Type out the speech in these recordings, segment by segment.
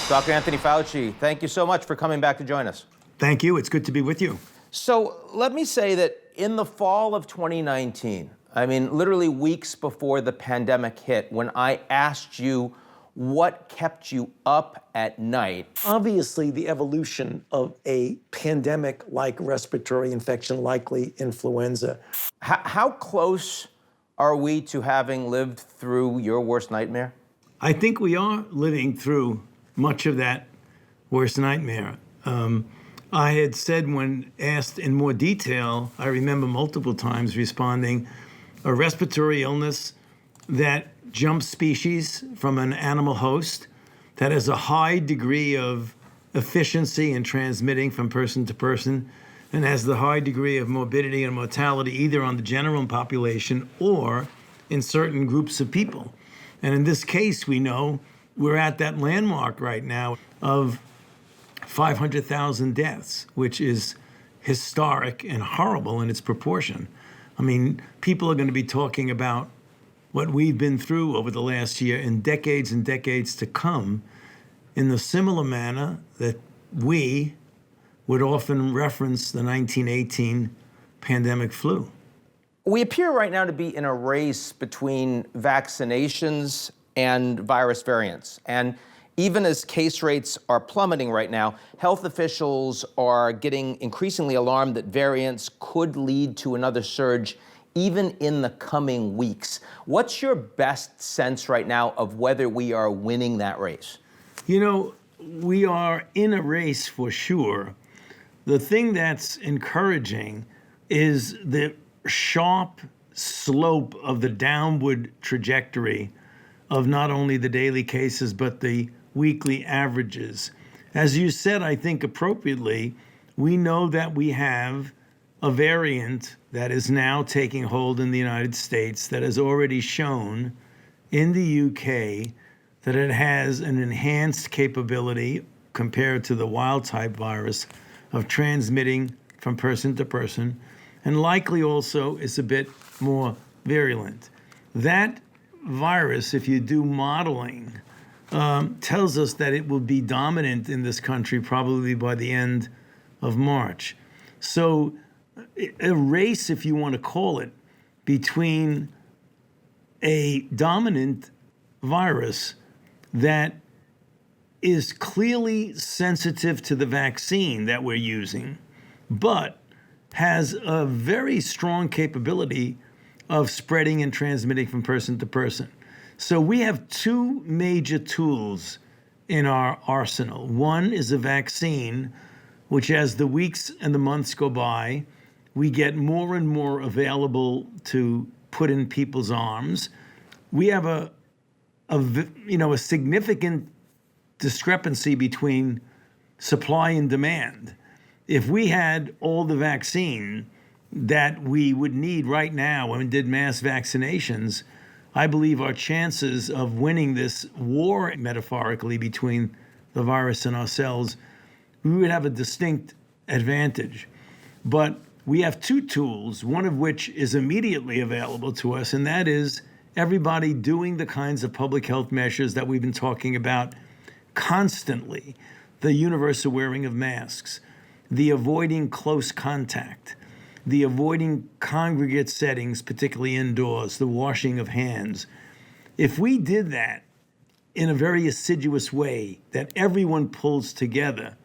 Dr. Anthony Fauci, thank you so much for coming back to join us. Thank you. It's good to be with you. So let me say that in the fall of 2019, I mean, literally weeks before the pandemic hit, when I asked you what kept you up at night. Obviously, the evolution of a pandemic-like respiratory infection, likely influenza. How close are we to having lived through your worst nightmare? I think we are living through much of that worst nightmare. I had said when asked in more detail, I remember multiple times responding, a respiratory illness that jumps species from an animal host, that has a high degree of efficiency in transmitting from person to person, and has the high degree of morbidity and mortality either on the general population or in certain groups of people. And in this case, we know we're at that landmark right now of 500,000 deaths, which is historic and horrible in its proportion. I mean, people are going to be talking about what we've been through over the last year in decades and decades to come in the similar manner that we would often reference the 1918 pandemic flu. We appear right now to be in a race between vaccinations and virus variants. And even as case rates are plummeting right now, health officials are getting increasingly alarmed that variants could lead to another surge even in the coming weeks. What's your best sense right now of whether we are winning that race? You know, we are in a race for sure. The thing that's encouraging is the sharp slope of the downward trajectory of not only the daily cases, but the weekly averages. As you said, I think appropriately, we know that we have a variant that is now taking hold in the United States that has already shown in the UK that it has an enhanced capability compared to the wild type virus of transmitting from person to person, and likely also is a bit more virulent. That virus, if you do modeling, tells us that it will be dominant in this country probably by the end of March. So a race, if you want to call it, between a dominant virus that is clearly sensitive to the vaccine that we're using, but has a very strong capability of spreading and transmitting from person to person. So we have two major tools in our arsenal. One is a vaccine, which as the weeks and the months go by, we get more and more available to put in people's arms. We have a significant discrepancy between supply and demand. If we had all the vaccine that we would need right now when we did mass vaccinations, I believe our chances of winning this war, metaphorically, between the virus and ourselves, we would have a distinct advantage. But we have two tools, one of which is immediately available to us, and that is everybody doing the kinds of public health measures that we've been talking about constantly. The universal wearing of masks, the avoiding close contact, the avoiding congregate settings, particularly indoors, the washing of hands. If we did that in a very assiduous way, that everyone pulls together,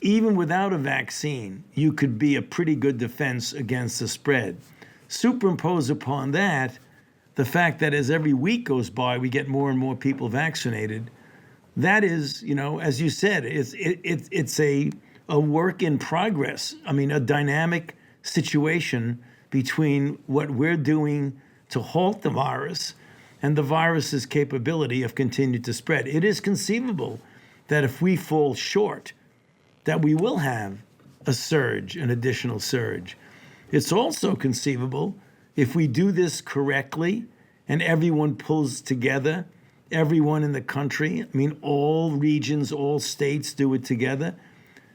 even without a vaccine, you could be a pretty good defense against the spread. Superimpose upon that the fact that as every week goes by, we get more and more people vaccinated. That is, as you said, it's a work in progress. I mean, a dynamic situation between what we're doing to halt the virus and the virus's capability of continuing to spread. It is conceivable that if we fall short, that we will have a surge, an additional surge. It's also conceivable if we do this correctly and everyone pulls together, everyone in the country, all regions, all states do it together,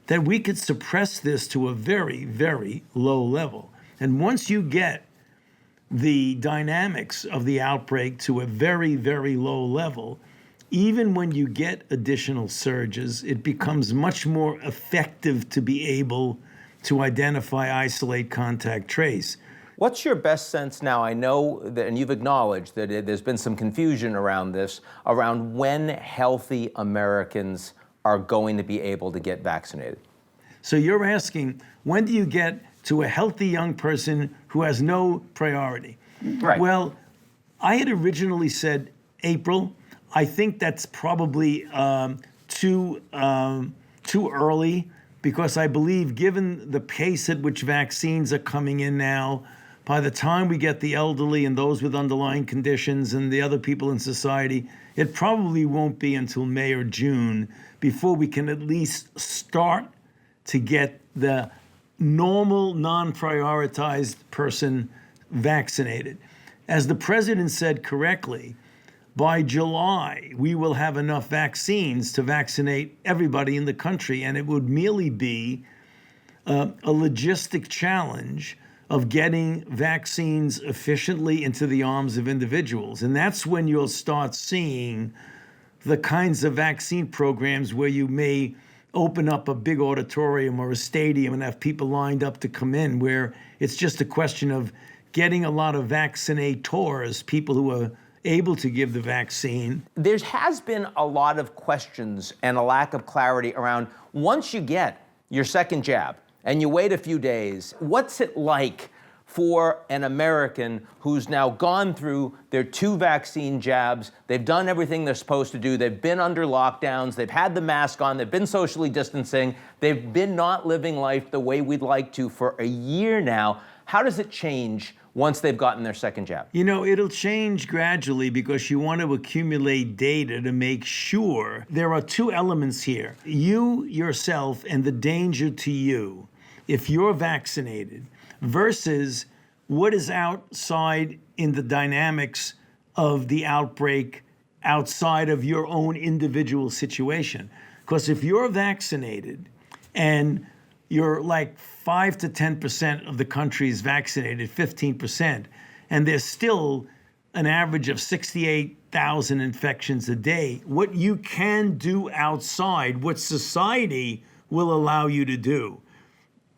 that we could suppress this to a very, very low level. And once you get the dynamics of the outbreak to a very, very low level, even when you get additional surges, it becomes much more effective to be able to identify, isolate, contact, trace. What's your best sense now? I know that, and you've acknowledged that there's been some confusion around this, around when healthy Americans are going to be able to get vaccinated. So you're asking, when do you get to a healthy young person who has no priority? Right. Well, I had originally said April. I think that's probably too early, because I believe, given the pace at which vaccines are coming in now, by the time we get the elderly and those with underlying conditions and the other people in society, it probably won't be until May or June before we can at least start to get the normal, non-prioritized person vaccinated. As the president said correctly, by July, we will have enough vaccines to vaccinate everybody in the country, and it would merely be a logistic challenge of getting vaccines efficiently into the arms of individuals. And that's when you'll start seeing the kinds of vaccine programs where you may open up a big auditorium or a stadium and have people lined up to come in, where it's just a question of getting a lot of vaccinators, people who are able to give the vaccine. There has been a lot of questions and a lack of clarity around, once you get your second jab and you wait a few days, what's it like for an American who's now gone through their 2 vaccine jabs? They've done everything they're supposed to do. They've been under lockdowns. They've had the mask on. They've been socially distancing. They've been not living life the way we'd like to for a year now. How does it change once they've gotten their second jab? You know, it'll change gradually, because you want to accumulate data to make sure. There are 2 elements here: you yourself and the danger to you if you're vaccinated, versus what is outside in the dynamics of the outbreak outside of your own individual situation. Because if you're vaccinated and you're like 5 to 10% of the country is vaccinated, 15%, and there's still an average of 68,000 infections a day, what you can do outside, what society will allow you to do.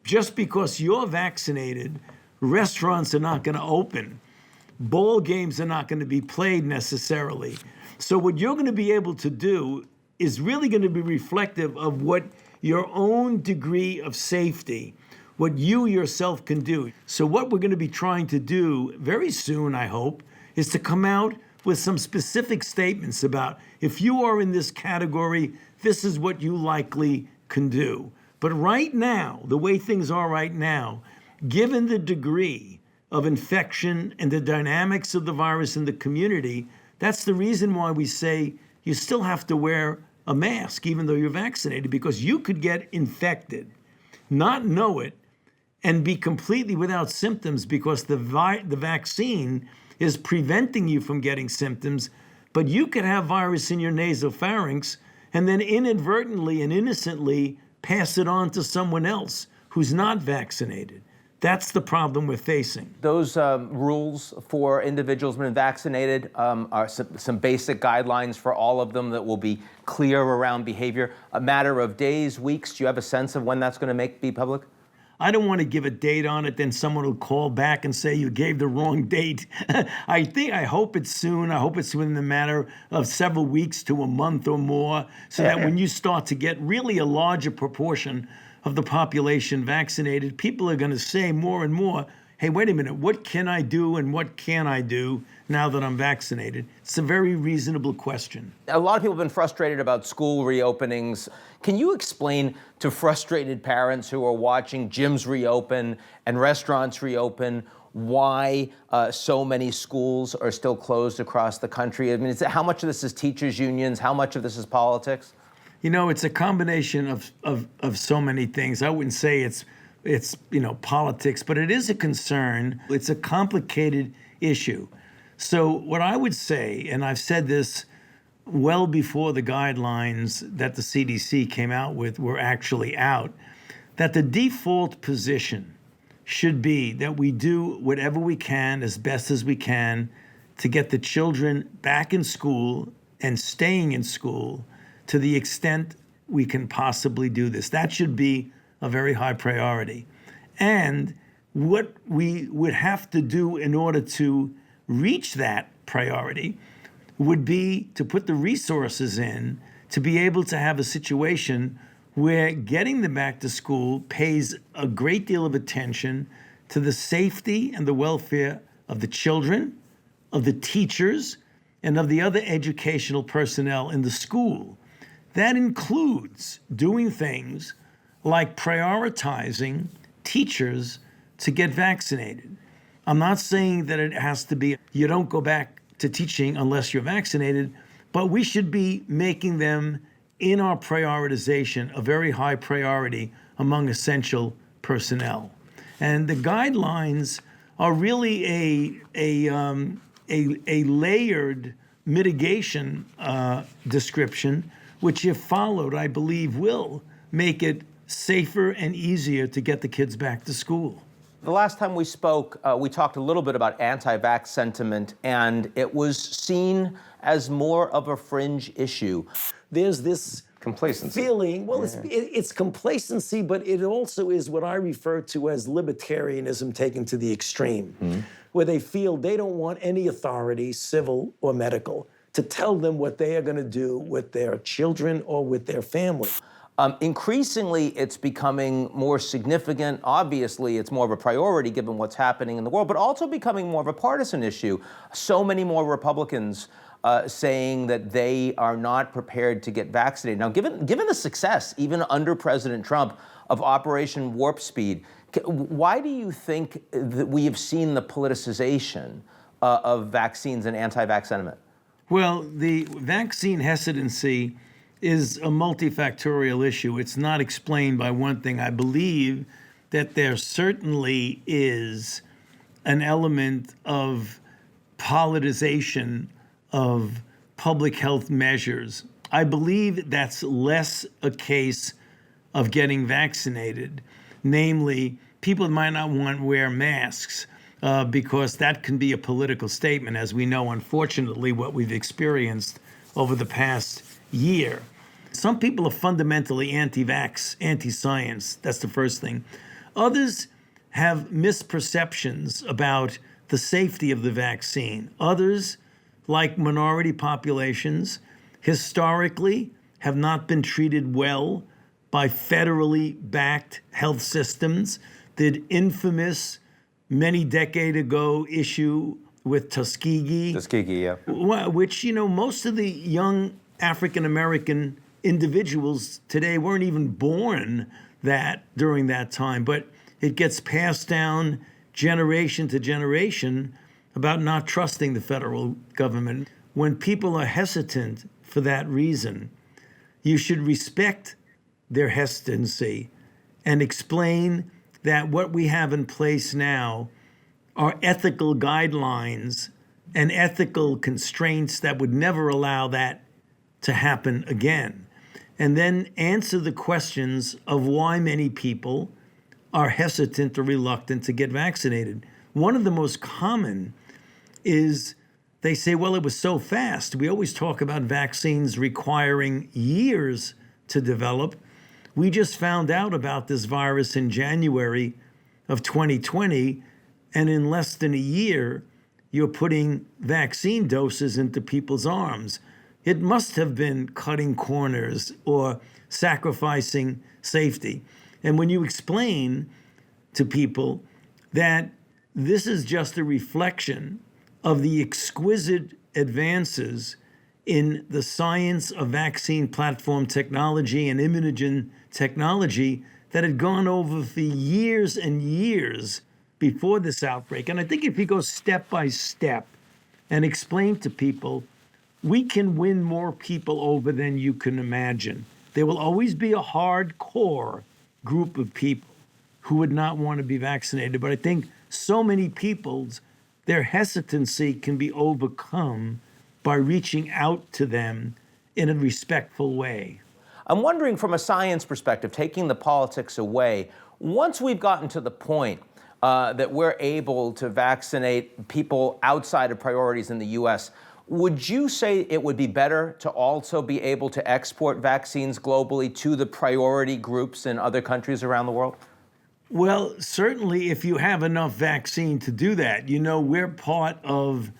Just because you're vaccinated, restaurants are not going to open. Ball games are not going to be played necessarily. So what you're going to be able to do is really going to be reflective of what your own degree of safety, what you yourself can do. So what we're going to be trying to do very soon, I hope, is to come out with some specific statements about, if you are in this category, this is what you likely can do. But right now, the way things are right now, given the degree of infection and the dynamics of the virus in the community, that's the reason why we say you still have to wear a mask even though you're vaccinated, because you could get infected, not know it, and be completely without symptoms because the vaccine is preventing you from getting symptoms, but you could have virus in your nasopharynx and then inadvertently and innocently pass it on to someone else who's not vaccinated. That's the problem we're facing. Those rules for individuals who have been vaccinated are some basic guidelines for all of them that will be clear around behavior. A matter of days, weeks. Do you have a sense of when that's going to be public? I don't want to give a date on it, then someone will call back and say you gave the wrong date. I hope it's soon. I hope it's within a matter of several weeks to a month or more, so that when you start to get really a larger proportion of the population vaccinated, people are going to say more and more, hey, wait a minute, what can I do and what can't I do now that I'm vaccinated? It's a very reasonable question. A lot of people have been frustrated about school reopenings. Can you explain to frustrated parents who are watching gyms reopen and restaurants reopen why so many schools are still closed across the country? I mean, how much of this is teachers' unions? How much of this is politics? You know, it's a combination of so many things. I wouldn't say it's politics, but it is a concern. It's a complicated issue. So what I would say, and I've said this well before the guidelines that the CDC came out with were actually out, that the default position should be that we do whatever we can as best as we can to get the children back in school and staying in school to the extent we can possibly do this. That should be a very high priority. And what we would have to do in order to reach that priority would be to put the resources in to be able to have a situation where getting them back to school pays a great deal of attention to the safety and the welfare of the children, of the teachers, and of the other educational personnel in the school. That includes doing things like prioritizing teachers to get vaccinated. I'm not saying that it has to be, you don't go back to teaching unless you're vaccinated, but we should be making them in our prioritization a very high priority among essential personnel. And the guidelines are really a layered mitigation description, which if followed, I believe will make it safer and easier to get the kids back to school. The last time we spoke, we talked a little bit about anti-vax sentiment, and it was seen as more of a fringe issue. There's this complacency feeling, well, it's complacency, but it also is what I refer to as libertarianism taken to the extreme, where they feel they don't want any authority, civil or medical, to tell them what they are going to do with their children or with their family. Increasingly, it's becoming more significant. Obviously, it's more of a priority given what's happening in the world, but also becoming more of a partisan issue. So many more Republicans saying that they are not prepared to get vaccinated. Now, given the success, even under President Trump, of Operation Warp Speed, why do you think that we have seen the politicization of vaccines and anti-vax sentiment? Well, the vaccine hesitancy is a multifactorial issue. It's not explained by one thing. I believe that there certainly is an element of politicization of public health measures. I believe that's less a case of getting vaccinated. Namely, people might not want to wear masks because that can be a political statement, as we know, unfortunately, what we've experienced over the past year. Some people are fundamentally anti-vax, anti-science. That's the first thing. Others have misperceptions about the safety of the vaccine. Others, like minority populations, historically have not been treated well by federally backed health systems. The infamous, many decades ago issue with Tuskegee. Tuskegee, yeah. Which, most of the young African-American individuals today weren't even born during that time, but it gets passed down generation to generation about not trusting the federal government. When people are hesitant for that reason, you should respect their hesitancy and explain that what we have in place now are ethical guidelines and ethical constraints that would never allow that to happen again. And then answer the questions of why many people are hesitant or reluctant to get vaccinated. One of the most common is they say, well, it was so fast. We always talk about vaccines requiring years to develop. We just found out about this virus in January of 2020, and in less than a year, you're putting vaccine doses into people's arms. It must have been cutting corners or sacrificing safety. And when you explain to people that this is just a reflection of the exquisite advances in the science of vaccine platform technology and immunogen technology that had gone over for years and years before this outbreak. And I think if you go step by step and explain to people, we can win more people over than you can imagine. There will always be a hardcore group of people who would not want to be vaccinated. But I think so many people's, their hesitancy can be overcome by reaching out to them in a respectful way. I'm wondering, from a science perspective, taking the politics away, once we've gotten to the point that we're able to vaccinate people outside of priorities in the U.S., Would you say it would be better to also be able to export vaccines globally to the priority groups in other countries around the world? Well, certainly if you have enough vaccine to do that. You know, we're part of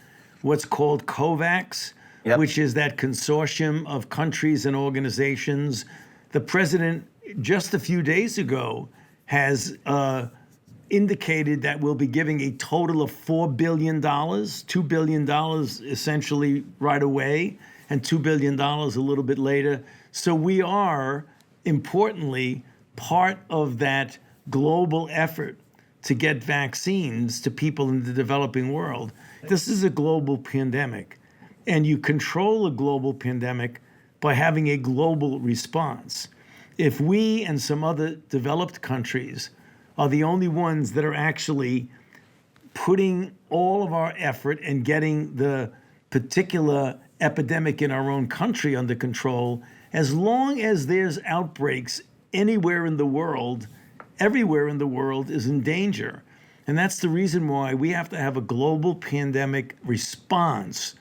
what's called COVAX, Yep. which is that consortium of countries and organizations. The president, just a few days ago, has indicated that we'll be giving a total of $4 billion, $2 billion essentially right away, and $2 billion a little bit later. So we are, importantly, part of that global effort to get vaccines to people in the developing world. This is a global pandemic, and you control a global pandemic by having a global response. If we and some other developed countries are the only ones that are actually putting all of our effort and getting the particular epidemic in our own country under control, as long as there's outbreaks anywhere in the world, everywhere in the world is in danger. And that's the reason why we have to have a global pandemic response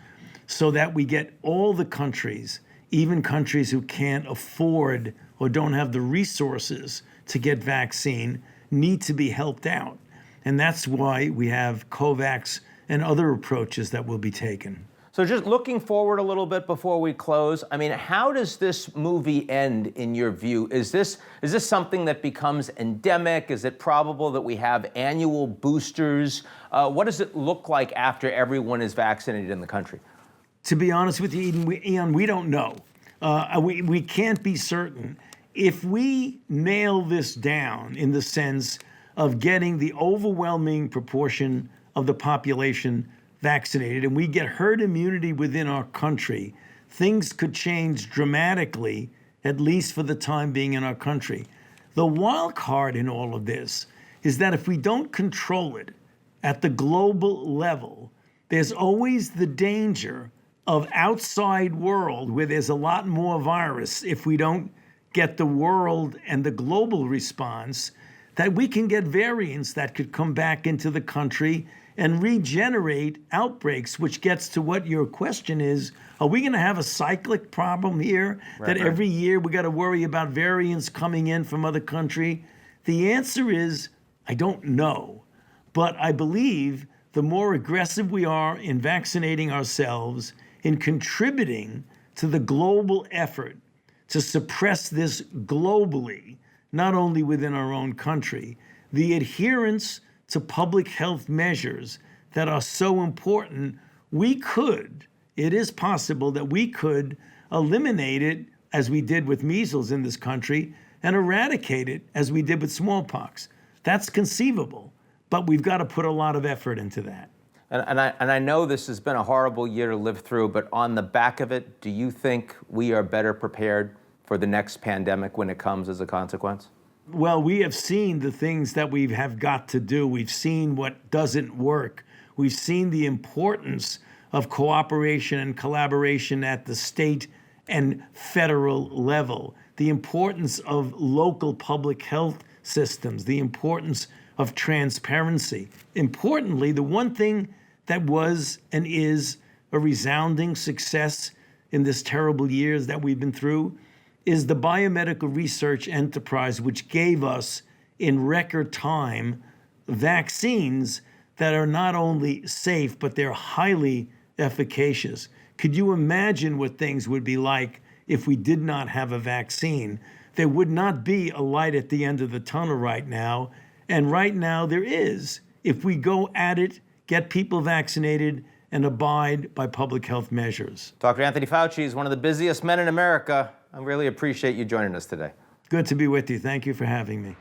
so that we get all the countries, even countries who can't afford or don't have the resources to get vaccine, need to be helped out. And that's why we have COVAX and other approaches that will be taken. So just looking forward a little bit before we close, I mean, how does this movie end in your view? Is this something that becomes endemic? Is it probable that we have annual boosters? What does it look like after everyone is vaccinated in the country? To be honest with you, Ian, we don't know. We can't be certain. If we nail this down in the sense of getting the overwhelming proportion of the population vaccinated and we get herd immunity within our country, things could change dramatically, at least for the time being in our country. The wild card in all of this is that if we don't control it at the global level, there's always the danger of outside world where there's a lot more virus. If we don't get the world and the global response, that we can get variants that could come back into the country and regenerate outbreaks, which gets to what your question is. Are we going to have a cyclic problem here that every year we got to worry about variants coming in from other country? The answer is, I don't know. But I believe the more aggressive we are in vaccinating ourselves, in contributing to the global effort to suppress this globally, not only within our own country, the adherence to public health measures that are so important, it is possible that we could eliminate it as we did with measles in this country and eradicate it as we did with smallpox. That's conceivable, but we've got to put a lot of effort into that. And I know this has been a horrible year to live through, but on the back of it, do you think we are better prepared for the next pandemic when it comes as a consequence? Well, we have seen the things that we have got to do. We've seen what doesn't work. We've seen the importance of cooperation and collaboration at the state and federal level, the importance of local public health systems, the importance of transparency. Importantly, the one thing that was and is a resounding success in this terrible years that we've been through is the biomedical research enterprise, which gave us in record time vaccines that are not only safe, but they're highly efficacious. Could you imagine what things would be like if we did not have a vaccine? There would not be a light at the end of the tunnel right now. And right now there is, if we go at it, get people vaccinated, and abide by public health measures. Dr. Anthony Fauci is one of the busiest men in America. I really appreciate you joining us today. Good to be with you. Thank you for having me.